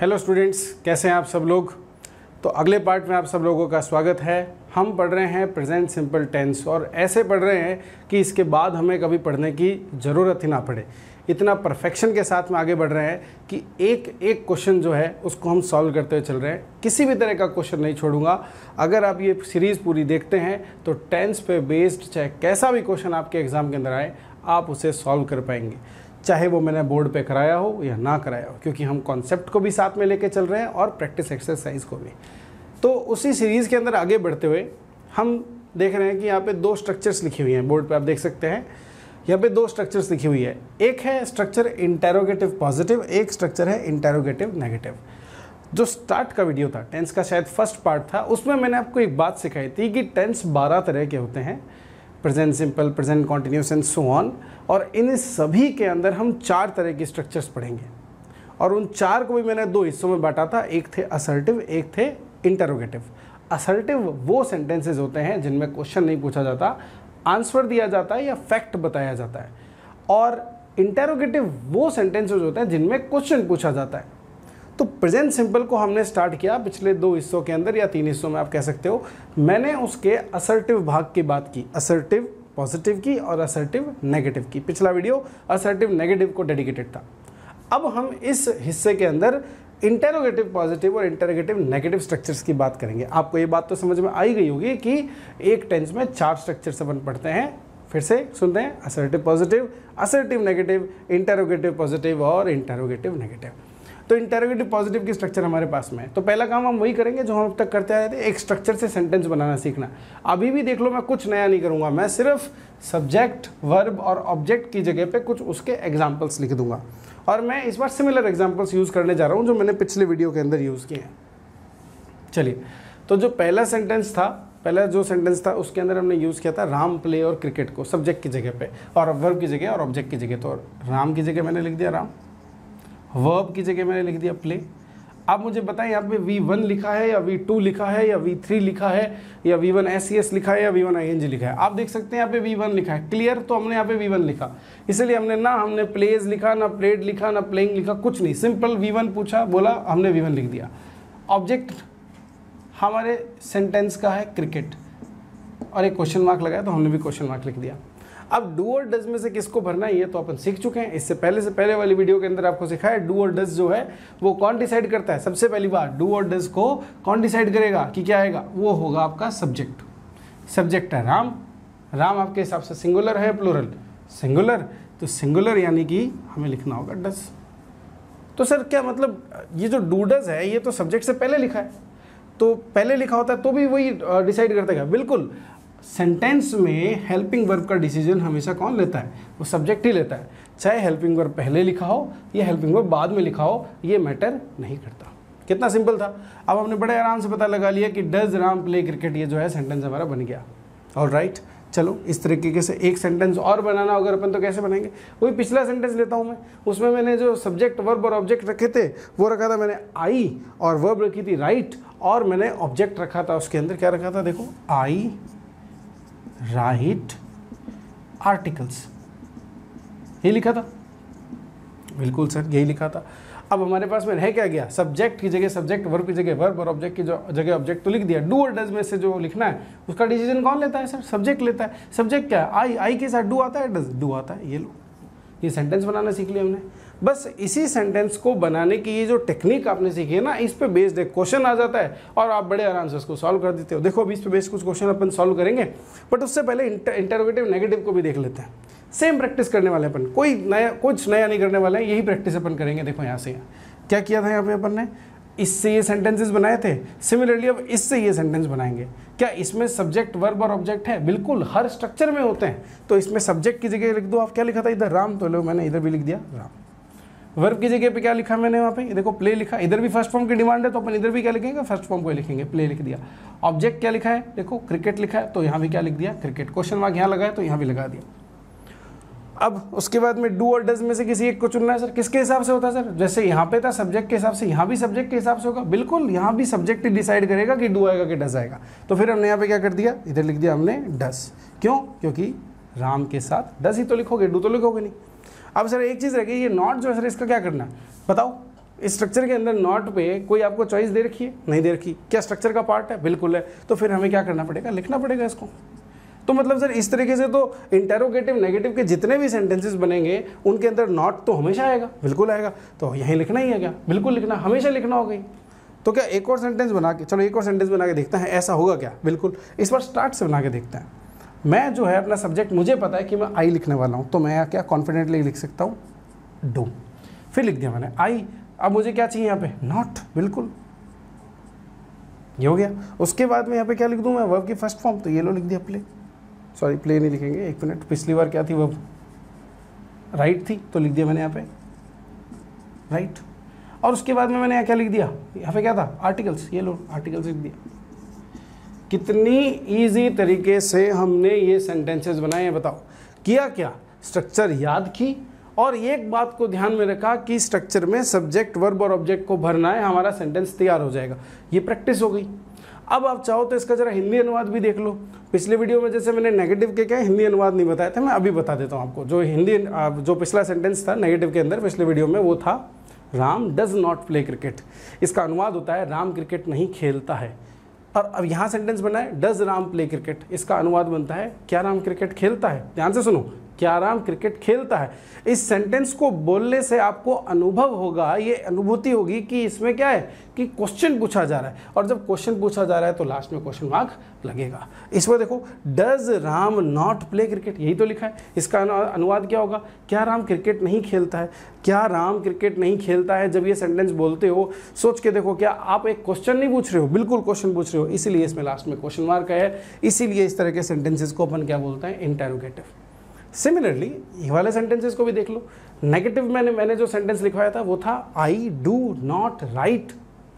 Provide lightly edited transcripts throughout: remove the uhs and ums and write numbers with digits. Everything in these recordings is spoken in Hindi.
हेलो स्टूडेंट्स, कैसे हैं आप सब लोग। तो अगले पार्ट में आप सब लोगों का स्वागत है। हम पढ़ रहे हैं प्रेजेंट सिंपल टेंस और ऐसे पढ़ रहे हैं कि इसके बाद हमें कभी पढ़ने की ज़रूरत ही ना पड़े। इतना परफेक्शन के साथ में आगे बढ़ रहे हैं कि एक एक क्वेश्चन जो है उसको हम सॉल्व करते हुए चल रहे हैं। किसी भी तरह का क्वेश्चन नहीं छोड़ूंगा। अगर आप ये सीरीज़ पूरी देखते हैं तो टेंस पे बेस्ड चाहे कैसा भी क्वेश्चन आपके एग्ज़ाम के अंदर आए आप उसे सॉल्व कर पाएंगे, चाहे वो मैंने बोर्ड पे कराया हो या ना कराया हो, क्योंकि हम कॉन्सेप्ट को भी साथ में लेके चल रहे हैं और प्रैक्टिस एक्सरसाइज को भी। तो उसी सीरीज़ के अंदर आगे बढ़ते हुए हम देख रहे हैं कि यहाँ पे दो स्ट्रक्चर्स लिखी हुई हैं। बोर्ड पे आप देख सकते हैं यहाँ पे दो स्ट्रक्चर्स लिखी हुई है। एक है स्ट्रक्चर इंटेरोगेटिव पॉजिटिव, एक स्ट्रक्चर है इंटेरोगेटिव नेगेटिव। जो स्टार्ट का वीडियो था टेंस का, शायद फर्स्ट पार्ट था, उसमें मैंने आपको एक बात सिखाई थी कि टेंस 12 तरह के होते हैं, present simple, present continuous and so on. और इन सभी के अंदर हम 4 तरह की स्ट्रक्चर्स पढ़ेंगे और उन 4 को भी मैंने 2 हिस्सों में बांटा था। एक थे असर्टिव, एक थे इंटरोगेटिव। असर्टिव वो सेंटेंसेज होते हैं जिनमें क्वेश्चन नहीं पूछा जाता, आंसर दिया जाता है या फैक्ट बताया जाता है। और इंटरोगेटिव वो सेंटेंसेज होते हैं जिनमें क्वेश्चन पूछा जाता है। तो प्रेजेंट सिंपल को हमने स्टार्ट किया पिछले 2 हिस्सों के अंदर या 3 हिस्सों में आप कह सकते हो। मैंने उसके असर्टिव भाग की बात की, असर्टिव पॉजिटिव की और असर्टिव नेगेटिव की। पिछला वीडियो असर्टिव नेगेटिव को डेडिकेटेड था। अब हम इस हिस्से के अंदर इंटेरोगेटिव पॉजिटिव और इंटेरोगेटिव नेगेटिव स्ट्रक्चर्स की बात करेंगे। आपको ये बात तो समझ में आई गई होगी कि एक टेंस में 4 स्ट्रक्चर्स अपन पढ़ते हैं। फिर से सुनते हैं, assertive positive, assertive negative, interrogative positive और इंटेरोगेटिव नेगेटिव। तो इंटेरोगेटिव पॉजिटिव की स्ट्रक्चर हमारे पास में है। तो पहला काम हम वही करेंगे जो हम अब तक करते आए थे, एक स्ट्रक्चर से सेंटेंस बनाना सीखना। अभी भी देख लो, मैं कुछ नया नहीं करूंगा, मैं सिर्फ सब्जेक्ट, वर्ब और ऑब्जेक्ट की जगह पे कुछ उसके एग्जाम्पल्स लिख दूंगा। और मैं इस बार सिमिलर एग्जाम्पल्स यूज़ करने जा रहा हूँ जो मैंने पिछले वीडियो के अंदर यूज़ किए हैं। चलिए, तो जो पहला सेंटेंस था, पहला जो सेंटेंस था उसके अंदर हमने यूज़ किया था राम प्ले और क्रिकेट को सब्जेक्ट की जगह पे और वर्ब की जगह और ऑब्जेक्ट की जगह। तो राम की जगह मैंने लिख दिया राम, वर्ब की जगह मैंने लिख दिया प्ले। अब मुझे बताएं यहाँ पे V1 लिखा है या V2 लिखा है या V3 लिखा है या V1 SES लिखा है या V1 ING लिखा है। आप देख सकते हैं यहाँ पे V1 लिखा है, क्लियर। तो हमने यहाँ पे V1 लिखा, इसलिए हमने प्लेज लिखा, ना प्लेड लिखा, ना प्लेइंग लिखा, कुछ नहीं, सिंपल V1 पूछा, बोला, हमने V1 लिख दिया। ऑब्जेक्ट हमारे सेंटेंस का है क्रिकेट और एक क्वेश्चन मार्क लगाया तो हमने भी क्वेश्चन मार्क लिख दिया। अब डू और डज में से किसको भरना है ये तो अपन सीख चुके हैं। इससे पहले वाली वीडियो के अंदर आपको सिखाया डू और डज जो है वो कौन डिसाइड करता है। सबसे पहली बात, डू और डज को कौन डिसाइड करेगा कि क्या आएगा, वो होगा आपका सब्जेक्ट। सब्जेक्ट है राम, राम आपके हिसाब से सिंगुलर है प्लूरल, सिंगुलर, तो सिंगुलर यानी कि हमें लिखना होगा डज। तो सर क्या मतलब, ये जो डू डज है ये तो सब्जेक्ट से पहले लिखा है, तो पहले लिखा होता है तो भी वही डिसाइड करता है। बिल्कुल, सेंटेंस में हेल्पिंग वर्ब का डिसीजन हमेशा कौन लेता है, वो सब्जेक्ट ही लेता है। चाहे हेल्पिंग वर्ब पहले लिखा हो या हेल्पिंग वर्ब बाद में लिखा हो, ये मैटर नहीं करता। कितना सिंपल था। अब हमने बड़े आराम से पता लगा लिया कि डज राम प्ले क्रिकेट, ये जो है सेंटेंस हमारा बन गया। ऑलराइट, चलो इस तरीके से एक सेंटेंस और बनाना अगर अपन तो कैसे बनाएंगे, वही पिछला सेंटेंस लेता हूँ मैं। उसमें मैंने जो सब्जेक्ट, वर्ब और ऑब्जेक्ट रखे थे वो रखा था मैंने आई, और वर्ब रखी थी राइट, और मैंने ऑब्जेक्ट रखा था उसके अंदर क्या रखा था, देखो, आई राइट आर्टिकल्स, ये लिखा था। बिल्कुल सर, यही लिखा था। अब हमारे पास में रह क्या गया, सब्जेक्ट की जगह सब्जेक्ट, वर्ब की जगह वर्ब और ऑब्जेक्ट की जगह ऑब्जेक्ट, तो लिख दिया। डू और डज में से जो लिखना है उसका डिसीजन कौन लेता है सर, सब्जेक्ट लेता है। सब्जेक्ट क्या है, आई के साथ डू आता है, डज डू आता है। ये लो, ये सेंटेंस बनाना सीख लिया हमने। बस इसी सेंटेंस को बनाने की ये जो टेक्निक आपने सीखी है ना, इस पे बेस्ड एक क्वेश्चन आ जाता है और आप बड़े आराम से उसको सॉल्व कर देते हो। देखो अभी इस पे बेस्ड कुछ क्वेश्चन अपन सॉल्व करेंगे, बट उससे पहले इंटरोगेटिव नेगेटिव को भी देख लेते हैं। सेम प्रैक्टिस करने वाले अपन, कुछ नया नहीं करने वाले हैं, यही प्रैक्टिस अपन करेंगे। देखो यहाँ से क्या किया था, यहाँ पे अपन ने इससे ये सेंटेंसेस बनाए थे, सिमिलरली अब इससे ये सेंटेंस बनाएंगे। क्या इसमें सब्जेक्ट, वर्ब और ऑब्जेक्ट है? बिल्कुल, हर स्ट्रक्चर में होते हैं। तो इसमें सब्जेक्ट की जगह लिख दो आप, क्या लिखा था इधर राम, तो लो मैंने इधर भी लिख दिया राम। वर्ब की जगह पे क्या लिखा मैंने वहाँ पे, देखो प्ले लिखा, इधर भी फर्स्ट फॉर्म की डिमांड है तो अपन इधर भी क्या लिखेंगे, फर्स्ट फॉर्म को लिखेंगे, प्ले लिख दिया। ऑब्जेक्ट क्या लिखा है, देखो क्रिकेट लिखा है तो यहाँ भी क्या लिख दिया, क्रिकेट। क्वेश्चन मार्क यहाँ लगा है तो यहाँ भी लगा दिया। अब उसके बाद में डू और डज में से किसी एक को चुनना है सर, किसके हिसाब से होता है सर, जैसे यहाँ पे था सब्जेक्ट के हिसाब से, यहाँ भी सब्जेक्ट के हिसाब से होगा। बिल्कुल, यहाँ भी सब्जेक्ट ही डिसाइड करेगा कि डू आएगा कि डज आएगा। तो फिर हमने यहाँ पे क्या कर दिया, इधर लिख दिया हमने डज। क्यों, क्योंकि राम के साथ डज ही तो लिखोगे, डू तो लिखोगे नहीं। अब सर एक चीज़ रह गई, ये नॉट जो है सर इसका क्या करना, बताओ। इस स्ट्रक्चर के अंदर नॉट पे कोई आपको चॉइस दे रखी है? नहीं दे रखी। क्या स्ट्रक्चर का पार्ट है? बिल्कुल है। तो फिर हमें क्या करना पड़ेगा? लिखना पड़ेगा इसको। तो मतलब सर इस तरीके से तो इंटेरोगेटिव नेगेटिव के जितने भी सेंटेंसेस बनेंगे उनके अंदर नॉट तो हमेशा आएगा। बिल्कुल आएगा। तो यहीं लिखना ही है क्या? बिल्कुल लिखना, हमेशा लिखना होगा। तो क्या एक और सेंटेंस बना के, चलो एक और सेंटेंस बना के देखते हैं, ऐसा होगा क्या? बिल्कुल। इस बार स्टार्ट से बना के देखते हैं। मैं जो है अपना सब्जेक्ट, मुझे पता है कि मैं आई लिखने वाला हूँ, तो मैं क्या कॉन्फिडेंटली लिख सकता हूँ? डू। फिर लिख दिया मैंने आई। अब मुझे क्या चाहिए यहाँ पे? नॉट। बिल्कुल, ये हो गया। उसके बाद में यहाँ पे क्या लिख दूँ मैं? वर्ब की फर्स्ट फॉर्म। तो ये लो लिख दिया प्ले। सॉरी, प्ले नहीं लिखेंगे, एक मिनट, पिछली बार क्या थी? वर्ब राइट थी, तो लिख दिया मैंने यहाँ पे राइट। और उसके बाद में मैंने यहाँ क्या लिख दिया? यहाँ पे क्या था? आर्टिकल्स। ये लो आर्टिकल्स लिख दिया। कितनी इजी तरीके से हमने ये सेंटेंसेस बनाए हैं, बताओ। किया क्या? स्ट्रक्चर याद की, और एक बात को ध्यान में रखा कि स्ट्रक्चर में सब्जेक्ट, वर्ब और ऑब्जेक्ट को भरना है, हमारा सेंटेंस तैयार हो जाएगा। ये प्रैक्टिस हो गई। अब आप चाहो तो इसका जरा हिंदी अनुवाद भी देख लो। पिछले वीडियो में जैसे मैंने नेगेटिव के क्या हिंदी अनुवाद नहीं बताया था, मैं अभी बता देता हूँ आपको। जो हिंदी जो पिछला सेंटेंस था नेगेटिव के अंदर पिछले वीडियो में, वो था Ram does not play cricket. इसका अनुवाद होता है राम क्रिकेट नहीं खेलता है। और अब यहाँ सेंटेंस बना है डज राम प्ले क्रिकेट। इसका अनुवाद बनता है क्या राम क्रिकेट खेलता है? ध्यान से सुनो, क्या राम क्रिकेट खेलता है। इस सेंटेंस को बोलने से आपको अनुभव होगा, ये अनुभूति होगी कि इसमें क्या है कि क्वेश्चन पूछा जा रहा है, और जब क्वेश्चन पूछा जा रहा है तो लास्ट में क्वेश्चन मार्क लगेगा। इसमें देखो does Ram not play cricket, यही तो लिखा है। इसका अनुवाद क्या होगा? क्या राम क्रिकेट नहीं खेलता है? क्या राम क्रिकेट नहीं खेलता है। जब ये सेंटेंस बोलते हो सोच के देखो, क्या आप एक क्वेश्चन नहीं पूछ रहे हो? बिल्कुल क्वेश्चन पूछ रहे हो, इसीलिए इसमें लास्ट में क्वेश्चन मार्क है। इसीलिए इस तरह के सेंटेंसेस को अपन क्या बोलते हैं? इंटेरोगेटिव। सिमिलरली ये वाले सेंटेंसेस को भी देख लो। नेगेटिव मैंने जो सेंटेंस लिखवाया था वो था I do not right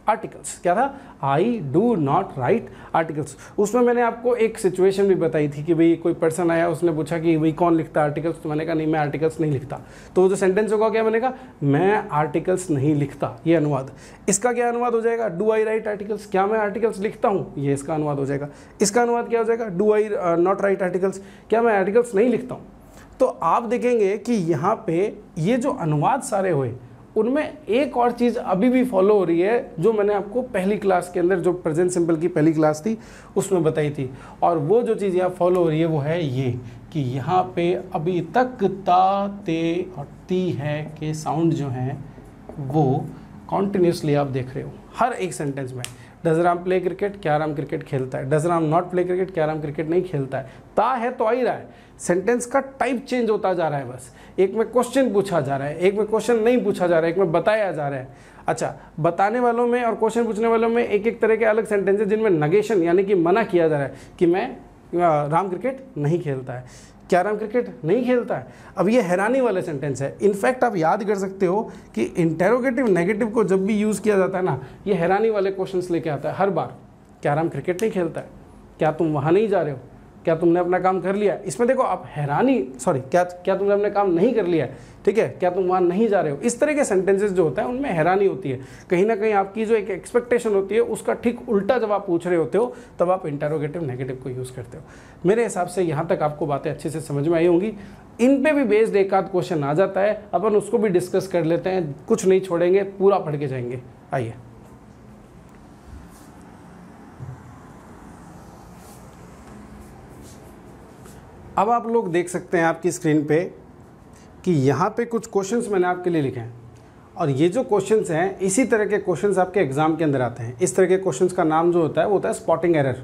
articles. क्या था? I do not right articles. उसमें मैंने आपको एक सिचुएशन भी बताई थी कि भाई कोई पर्सन आया, उसने पूछा कि भाई कौन लिखता है आर्टिकल्स? तो मैंने कहा नहीं, मैं आर्टिकल्स नहीं लिखता। तो वो जो सेंटेंस होगा क्या? मैंने कहा मैं आर्टिकल्स नहीं लिखता। ये अनुवाद। इसका क्या अनुवाद हो जाएगा? Do I right articles. क्या मैं आर्टिकल्स लिखता हूँ? ये इसका अनुवाद हो जाएगा। इसका अनुवाद क्या हो जाएगा? Do I not right articles. क्या मैं आर्टिकल्स नहीं लिखता हूँ? तो आप देखेंगे कि यहाँ पे ये जो अनुवाद सारे हुए उनमें एक और चीज़ अभी भी फॉलो हो रही है, जो मैंने आपको पहली क्लास के अंदर, जो प्रेजेंट सिंपल की पहली क्लास थी उसमें बताई थी। और वो जो चीज़ यहाँ फॉलो हो रही है वो है ये कि यहाँ पे अभी तक ता, ते और ती है के साउंड जो हैं वो कॉन्टिन्यूसली आप देख रहे हो हर एक सेंटेंस में। Does Ram play cricket? क्या राम क्रिकेट खेलता है। Does Ram not play cricket? क्या राम क्रिकेट नहीं खेलता है। ता है तो आ ही रहा है। सेंटेंस का टाइप चेंज होता जा रहा है बस। एक में क्वेश्चन पूछा जा रहा है, एक में क्वेश्चन नहीं पूछा जा रहा है, एक में बताया जा रहा है। अच्छा, बताने वालों में और क्वेश्चन पूछने वालों में एक एक तरह के अलग सेंटेंस है जिनमें नगेशन यानी कि मना किया जा रहा है कि मैं राम क्रिकेट नहीं खेलता है। क्या राम क्रिकेट नहीं खेलता है? अब ये हैरानी वाले सेंटेंस है। इनफैक्ट आप याद कर सकते हो कि इंटेरोगेटिव नेगेटिव को जब भी यूज़ किया जाता है ना, ये हैरानी वाले क्वेश्चंस लेके आता है हर बार। क्या राम क्रिकेट नहीं खेलता है? क्या तुम वहाँ नहीं जा रहे हो? क्या तुमने अपना काम कर लिया? इसमें देखो आप हैरानी, सॉरी, क्या तुमने अपना काम नहीं कर लिया है, ठीक है, क्या तुम वहाँ नहीं जा रहे हो। इस तरह के सेंटेंसेस जो होता है उनमें हैरानी होती है। कहीं ना कहीं आपकी जो एक एक्सपेक्टेशन होती है उसका ठीक उल्टा जब आप पूछ रहे होते हो तब आप इंटेरोगेटिव नेगेटिव को यूज़ करते हो। मेरे हिसाब से यहाँ तक आपको बातें अच्छे से समझ में आई होंगी। इन पे भी बेस्ड एक आध क्वेश्चन आ जाता है, अपन उसको भी डिस्कस कर लेते हैं, कुछ नहीं छोड़ेंगे, पूरा पढ़ के जाएंगे। आइए, अब आप लोग देख सकते हैं आपकी स्क्रीन पे कि यहाँ पे कुछ क्वेश्चंस मैंने आपके लिए लिखे हैं, और ये जो क्वेश्चंस हैं इसी तरह के क्वेश्चंस आपके एग्जाम के अंदर आते हैं। इस तरह के क्वेश्चंस का नाम जो होता है वो होता है स्पॉटिंग एरर।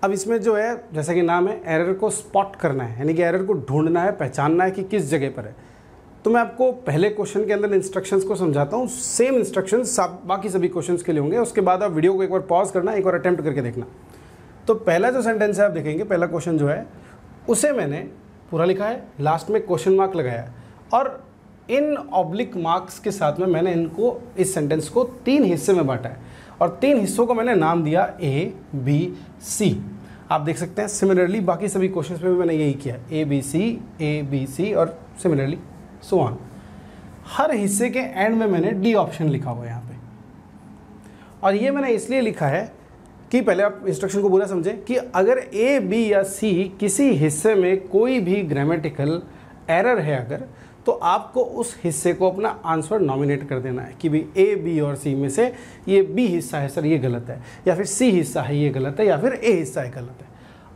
अब इसमें जो है, जैसा कि नाम है, एरर को स्पॉट करना है, यानी कि एरर को ढूंढना है, पहचानना है कि किस जगह पर है। तो मैं आपको पहले क्वेश्चन के अंदर इंस्ट्रक्शंस को समझाता हूँ। सेम इंस्ट्रक्शंस बाकी सभी क्वेश्चंस के लिए होंगे। उसके बाद आप वीडियो को एक बार पॉज करना, एक बार अटेम्प्ट करके देखना। तो पहला जो सेंटेंस है आप देखेंगे, पहला क्वेश्चन जो है उसे मैंने पूरा लिखा है, लास्ट में क्वेश्चन मार्क लगाया है, और इन ऑब्लिक मार्क्स के साथ में मैंने इनको, इस सेंटेंस को 3 हिस्से में बांटा है, और 3 हिस्सों को मैंने नाम दिया ए, बी, सी। आप देख सकते हैं सिमिलरली बाकी सभी क्वेश्चंस में भी मैंने यही किया, ए बी सी और सिमिलरली सो ऑन। हर हिस्से के एंड में मैंने डी ऑप्शन लिखा हुआ है यहाँ पे, और ये मैंने इसलिए लिखा है कि पहले आप इंस्ट्रक्शन को पूरा समझें कि अगर ए, बी या सी किसी हिस्से में कोई भी ग्रामेटिकल एरर है अगर, तो आपको उस हिस्से को अपना आंसर नॉमिनेट कर देना है कि भाई ए, बी और सी में से ये बी हिस्सा है सर ये गलत है, या फिर सी हिस्सा है ये गलत है, या फिर ए हिस्सा है गलत है।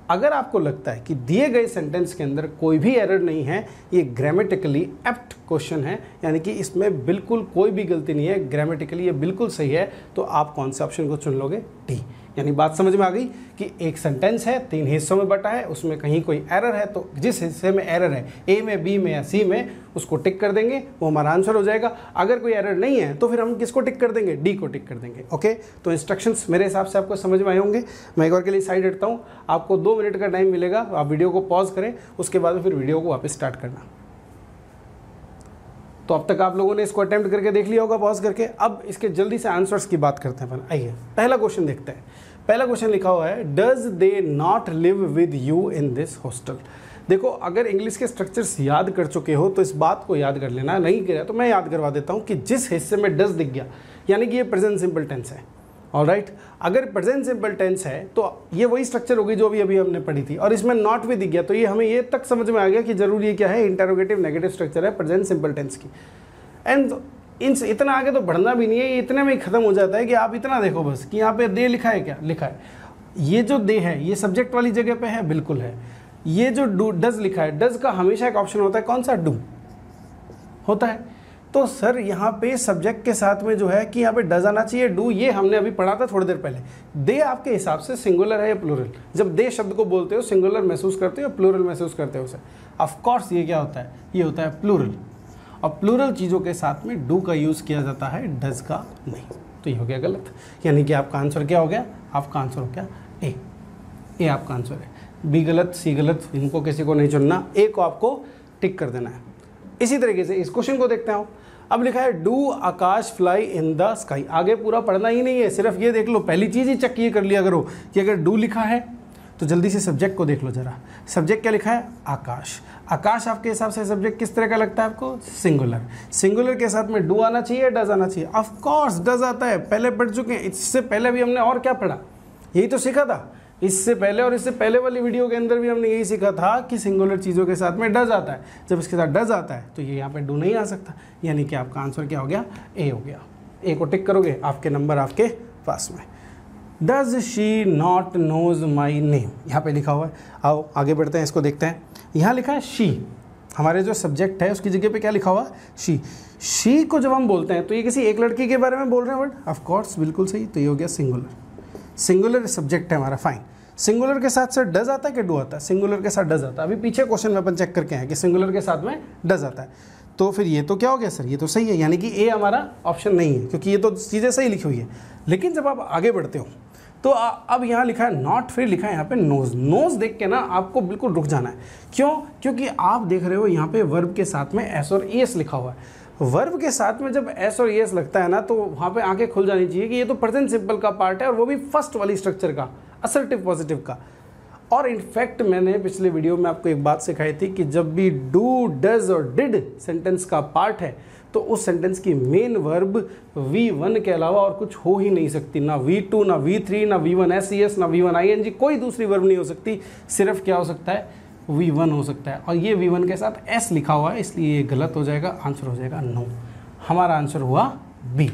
अगर आपको लगता है कि दिए गए सेंटेंस के अंदर कोई भी एरर नहीं है, ये ग्रामेटिकली एप्ट क्वेश्चन है, यानी कि इसमें बिल्कुल कोई भी गलती नहीं है, ग्रामेटिकली ये बिल्कुल सही है, तो आप कौन से ऑप्शन को चुन लोगे? डी। यानी बात समझ में आ गई कि एक सेंटेंस है 3 हिस्सों में बटा है, उसमें कहीं कोई एरर है तो जिस हिस्से में एरर है ए में, बी में या सी में, उसको टिक कर देंगे, वो हमारा आंसर हो जाएगा। अगर कोई एरर नहीं है तो फिर हम किसको टिक कर देंगे? डी को टिक कर देंगे। ओके, तो इंस्ट्रक्शंस मेरे हिसाब से आपको समझ में आए होंगे। मैं एक बार के लिए साइड हटता हूँ, आपको 2 मिनट का टाइम मिलेगा, आप वीडियो को पॉज करें, उसके बाद फिर वीडियो को वापस स्टार्ट करना। तो अब तक आप लोगों ने इसको अटेम्प्ट करके देख लिया होगा पॉज करके। अब इसके जल्दी से आंसर्स की बात करते हैं। आइए पहला क्वेश्चन देखते हैं। पहला क्वेश्चन लिखा हुआ है, does they not live with you in this hostel. देखो, अगर इंग्लिश के स्ट्रक्चर्स याद कर चुके हो तो इस बात को याद कर लेना, नहीं किया तो मैं याद करवा देता हूँ कि जिस हिस्से में डज दिख गया यानी कि ये प्रेजेंट सिंपल टेंस है। ऑलराइट, अगर प्रेजेंट सिंपल टेंस है तो ये वही स्ट्रक्चर होगी जो अभी हमने पढ़ी थी, और इसमें नॉट भी दिख गया तो ये हमें ये तक समझ में आ गया कि जरूर ये क्या है, इंटरोगेटिव नेगेटिव स्ट्रक्चर है प्रेजेंट सिंपल टेंस की। एंड इतना आगे तो बढ़ना भी नहीं है, ये इतने में ही खत्म हो जाता है कि आप इतना देखो बस कि यहाँ पे दे लिखा है, क्या लिखा है, ये जो दे है ये सब्जेक्ट वाली जगह पे है, बिल्कुल है। ये जो डू डज लिखा है, डज का हमेशा एक ऑप्शन होता है, कौन सा? डू होता है। तो सर यहाँ पे सब्जेक्ट के साथ में जो है कि यहाँ पे डज आना चाहिए, डू, ये हमने अभी पढ़ा था थोड़ी देर पहले। दे आपके हिसाब से सिंगुलर है या प्लूरल? जब दे शब्द को बोलते हो सिंगुलर महसूस करते हो या प्लूरल महसूस करते हो उसे? ऑफकोर्स ये क्या होता है, ये होता है प्लूरल। और प्लूरल चीज़ों के साथ में डू का यूज़ किया जाता है, डज का नहीं। तो ये हो गया गलत, यानी कि आपका आंसर क्या हो गया? आपका आंसर हो गया ए। ए आपका आंसर है। बी गलत, सी गलत, इनको किसी को नहीं चुनना, ए को आपको टिक कर देना है। इसी तरीके से इस क्वेश्चन को देखते हैं। अब लिखा है do Akash fly in the sky. आगे पूरा पढ़ना ही नहीं है, सिर्फ ये देख लो, पहली चीज़ ही चेक ये कर लिया करो कि अगर डू लिखा है तो जल्दी से सब्जेक्ट को देख लो जरा। सब्जेक्ट क्या लिखा है? आकाश। आकाश आपके हिसाब से सब्जेक्ट किस तरह का लगता है आपको? सिंगुलर। सिंगुलर के साथ में डू आना चाहिए, डज आना चाहिए? ऑफ कोर्स डज आता है, पहले पढ़ चुके हैं। इससे पहले भी हमने और क्या पढ़ा, यही तो सीखा था। इससे पहले और इससे पहले वाली वीडियो के अंदर भी हमने यही सीखा था कि सिंगुलर चीज़ों के साथ में डज आता है। जब इसके साथ डज आता है तो ये यहाँ पे डू नहीं आ सकता, यानी कि आपका आंसर क्या हो गया? ए हो गया। ए को टिक करोगे, आपके नंबर आपके पास में। Does she not knows my name, यहाँ पे लिखा हुआ है। आओ आगे बढ़ते हैं, इसको देखते हैं। यहाँ लिखा है शी, हमारे जो सब्जेक्ट है उसकी जगह पे क्या लिखा हुआ है? शी। शी को जब हम बोलते हैं तो ये किसी एक लड़की के बारे में बोल रहे हैं वर्ड? ऑफ कोर्स बिल्कुल सही, तो ये हो गया सिंगुलर। सिंगुलर सब्जेक्ट है हमारा, फाइन। सिंगुलर के साथ सर डज आता है कि डू आता है? सिंगुलर के साथ डज आता है। अभी पीछे क्वेश्चन में अपन चेक करके हैं कि सिंगुलर के साथ में डज आता है, तो फिर ये तो क्या हो गया सर? ये तो सही है, यानी कि ए हमारा ऑप्शन नहीं है, क्योंकि ये तो चीज़ें सही लिखी हुई है। लेकिन जब आप आगे बढ़ते हो तो अब यहाँ लिखा है नॉट, फिर लिखा है यहाँ पे नोज। नोज देख के ना आपको बिल्कुल रुक जाना है। क्यों? क्योंकि आप देख रहे हो यहाँ पे वर्ब के साथ में एस और एस लिखा हुआ है। वर्ब के साथ में जब एस और एस लगता है ना तो वहाँ पे आंखें खुल जानी चाहिए कि ये तो प्रेजेंट सिंपल का पार्ट है, और वो भी फर्स्ट वाली स्ट्रक्चर का, असर्टिव पॉजिटिव का। और इनफैक्ट मैंने पिछले वीडियो में आपको एक बात सिखाई थी कि जब भी डू, डज और डिड सेंटेंस का पार्ट है तो उस सेंटेंस की मेन वर्ब V1 के अलावा और कुछ हो ही नहीं सकती। ना V2, ना V3, ना V1 SES, ना V1 ING, कोई दूसरी वर्ब नहीं हो सकती। सिर्फ क्या हो सकता है? V1 हो सकता है। और ये V1 के साथ S लिखा हुआ है, इसलिए ये गलत हो जाएगा। आंसर हो जाएगा नो। हमारा आंसर हुआ B।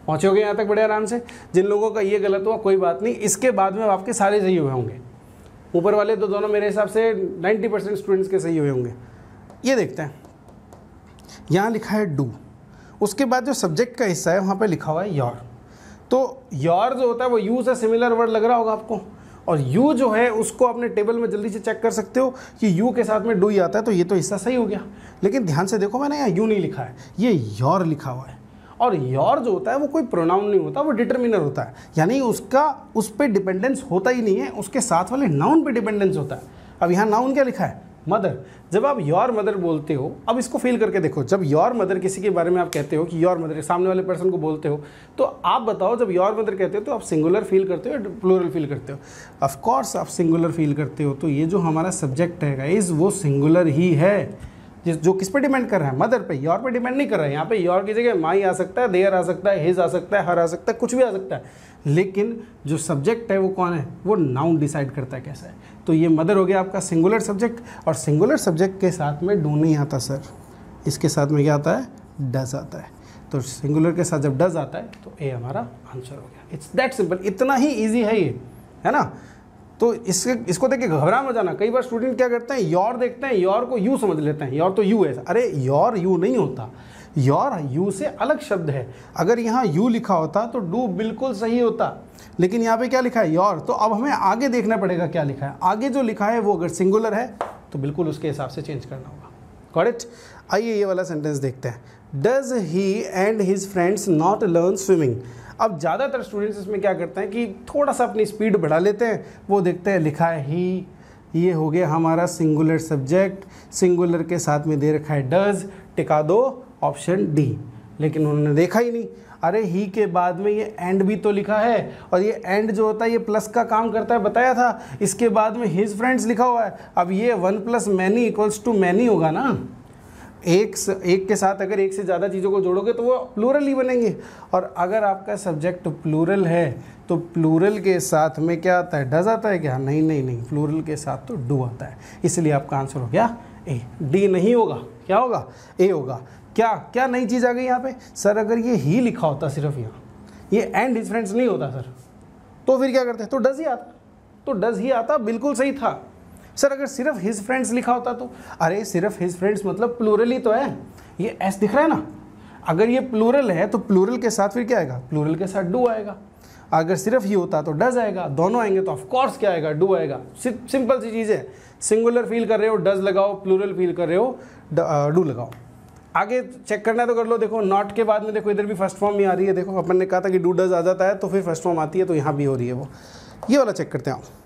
पहुँचोगे यहाँ तक बड़े आराम से? जिन लोगों का ये गलत हुआ कोई बात नहीं, इसके बाद में आपके सारे सही हुए होंगे। ऊपर वाले तो दोनों मेरे हिसाब से 90% स्टूडेंट्स के सही हुए होंगे। ये देखते हैं, यहाँ लिखा है डू, उसके बाद जो सब्जेक्ट का हिस्सा है वहाँ पे लिखा हुआ है योर। तो योर जो होता है वो यू से सिमिलर वर्ड लग रहा होगा आपको, और यू जो है उसको अपने टेबल में जल्दी से चेक कर सकते हो कि यू के साथ में डू ही आता है, तो ये तो हिस्सा सही हो गया। लेकिन ध्यान से देखो, मैंने यहाँ यू नहीं लिखा है, ये योर लिखा हुआ है। और योर जो होता है वो कोई प्रोनाउन नहीं होता, वो डिटर्मिनर होता है, यानी उसका उस पर डिपेंडेंस होता ही नहीं है, उसके साथ वाले नाउन पे डिपेंडेंस होता है। अब यहाँ नाउन क्या लिखा है? मदर। जब आप योर मदर बोलते हो, अब इसको फील करके देखो, जब योर मदर किसी के बारे में आप कहते हो कि योर मदर, सामने वाले पर्सन को बोलते हो, तो आप बताओ जब योर मदर कहते हो तो आप सिंगुलर फील करते हो या प्लूरल फील करते हो? ऑफ कोर्स आप सिंगुलर फील करते हो। तो ये जो हमारा सब्जेक्ट है गाइस वो सिंगुलर ही है, जो किस पे डिपेंड कर रहा है? मदर पे, योर पे डिपेंड नहीं कर रहा है। यहाँ पे योर की जगह माई आ सकता है, देयर आ सकता है, हिज आ सकता है, हर आ सकता है, कुछ भी आ सकता है। लेकिन जो सब्जेक्ट है वो कौन है? वो नाउन डिसाइड करता है कैसा है। तो ये मदर हो गया आपका सिंगुलर सब्जेक्ट, और सिंगुलर सब्जेक्ट के साथ में डू नहीं आता सर। इसके साथ में क्या आता है, डज आता है। तो सिंगुलर के साथ जब डज आता है तो ए हमारा आंसर हो गया। इट्स दैट सिंपल, इतना ही ईजी है ये, है ना। तो इसको देख के घबरा मत जाना। कई बार स्टूडेंट क्या करते हैं, योर देखते हैं, योर को यू समझ लेते हैं, योर तो यू है। अरे योर यू नहीं होता, योर यू से अलग शब्द है। अगर यहाँ यू लिखा होता तो डू बिल्कुल सही होता, लेकिन यहाँ पे क्या लिखा है, योर। तो अब हमें आगे देखना पड़ेगा क्या लिखा है। आगे जो लिखा है वो अगर सिंगुलर है तो बिल्कुल उसके हिसाब से चेंज करना होगा। Got it. आइए ये वाला सेंटेंस देखते हैं। Does he and his friends not learn swimming. अब ज़्यादातर स्टूडेंट्स इसमें क्या करते हैं कि थोड़ा सा अपनी स्पीड बढ़ा लेते हैं। वो देखते हैं लिखा है ही, ये हो गया हमारा सिंगुलर सब्जेक्ट, सिंगुलर के साथ में दे रखा है डज, टिका दो ऑप्शन डी। लेकिन उन्होंने देखा ही नहीं, अरे ही के बाद में ये एंड भी तो लिखा है, और ये एंड जो होता है ये प्लस का काम करता है, बताया था। इसके बाद में हिज फ्रेंड्स लिखा हुआ है। अब ये 1 + मैनी इक्वल्स टू मैनी होगा ना। एक के साथ अगर एक से ज़्यादा चीज़ों को जोड़ोगे तो वो प्लूरल ही बनेंगे। और अगर आपका सब्जेक्ट प्लूरल है तो प्लूरल के साथ में क्या आता है, डज आता है क्या, नहीं नहीं नहीं, प्लूरल के साथ तो डू आता है। इसलिए आपका आंसर हो गया ए। डी नहीं होगा, क्या होगा, ए होगा। क्या क्या नई चीज़ आ गई यहाँ पे, सर अगर ये ही लिखा होता सिर्फ यहाँ, ये एंड हिज फ्रेंड्स नहीं होता सर, तो फिर क्या करते हैं, तो डज ही आता, तो डज ही आता, बिल्कुल सही था। सर अगर सिर्फ हिज फ्रेंड्स लिखा होता तो, अरे सिर्फ हिज फ्रेंड्स मतलब प्लूरल ही तो है, ये एस दिख रहा है ना। अगर ये प्लूरल है तो प्लूरल के साथ फिर क्या आएगा, प्लूरल के साथ डू आएगा। अगर सिर्फ ही होता तो डज आएगा, दोनों आएंगे तो ऑफ कोर्स क्या आएगा, डू आएगा। सिंपल सी चीज़ है। सिंगुलर फील कर रहे हो डज लगाओ, प्लूरल फील कर रहे हो डू लगाओ। आगे चेक करना है तो कर लो। देखो नॉट के बाद में देखो इधर भी फर्स्ट फॉर्म ही आ रही है। देखो अपन ने कहा था कि डू डज आ जाता है तो फिर फर्स्ट फॉर्म आती है, तो यहाँ भी हो रही है वो। ये वाला चेक करते हैं।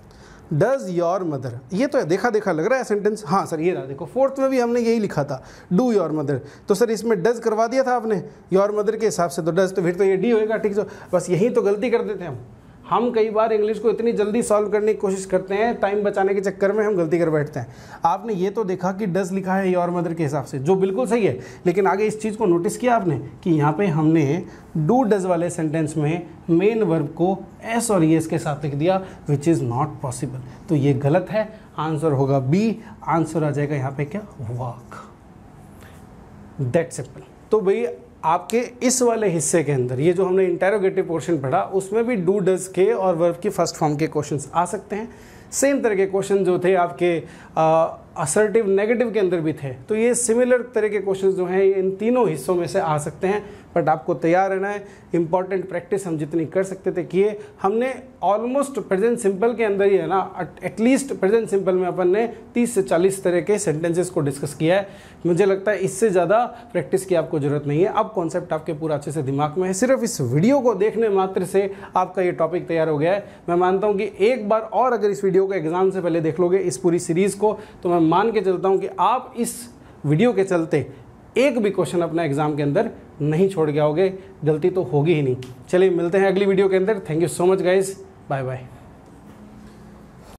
डज योर मदर, ये तो देखा देखा लग रहा है सेंटेंस। हाँ सर ये रहा, देखो फोर्थ में भी हमने यही लिखा था, डू योर मदर। तो सर इसमें डज करवा दिया था आपने योर मदर के हिसाब से, तो डज, तो फिर तो ये डी होएगा। ठीक है, बस यही तो गलती कर देते हैं हम कई बार इंग्लिश को इतनी जल्दी सॉल्व करने की कोशिश करते हैं, टाइम बचाने के चक्कर में हम गलती कर बैठते हैं। आपने ये तो देखा कि डज लिखा है योर मदर के हिसाब से, जो बिल्कुल सही है, लेकिन आगे इस चीज़ को नोटिस किया आपने कि यहाँ पे हमने डू डज वाले सेंटेंस में मेन वर्ब को एस और एस के साथ लिख दिया, विच इज़ नॉट पॉसिबल। तो ये गलत है, आंसर होगा बी। आंसर आ जाएगा यहाँ पे क्या, वर्क। That simple. तो भाई आपके इस वाले हिस्से के अंदर ये जो हमने इंटेरोगेटिव पोर्शन पढ़ा उसमें भी डू डज के और वर्ब की फर्स्ट फॉर्म के क्वेश्चंस आ सकते हैं। सेम तरह के क्वेश्चन जो थे आपके असर्टिव नेगेटिव के अंदर भी थे। तो ये सिमिलर तरह के क्वेश्चन जो हैं इन तीनों हिस्सों में से आ सकते हैं, बट आपको तैयार रहना है। इंपॉर्टेंट प्रैक्टिस हम जितनी कर सकते थे किए। हमने ऑलमोस्ट प्रेजेंट सिंपल के अंदर ही है ना, एटलीस्ट प्रेजेंट सिंपल में अपन ने 30 से 40 तरह के सेंटेंसेस को डिस्कस किया है। मुझे लगता है इससे ज़्यादा प्रैक्टिस की आपको ज़रूरत नहीं है। अब कॉन्सेप्ट आपके पूरा अच्छे से दिमाग में है, सिर्फ इस वीडियो को देखने मात्र से आपका ये टॉपिक तैयार हो गया है। मैं मानता हूँ कि एक बार और अगर इस वीडियो को एग्जाम से पहले देख लोगे इस पूरी सीरीज़ को, तो मैं मान के चलता हूँ कि आप इस वीडियो के चलते एक भी क्वेश्चन अपना एग्जाम के अंदर नहीं छोड़ गए होगे। गलती तो होगी ही नहीं। चलिए मिलते हैं अगली वीडियो के अंदर। Thank you so much guys, bye bye.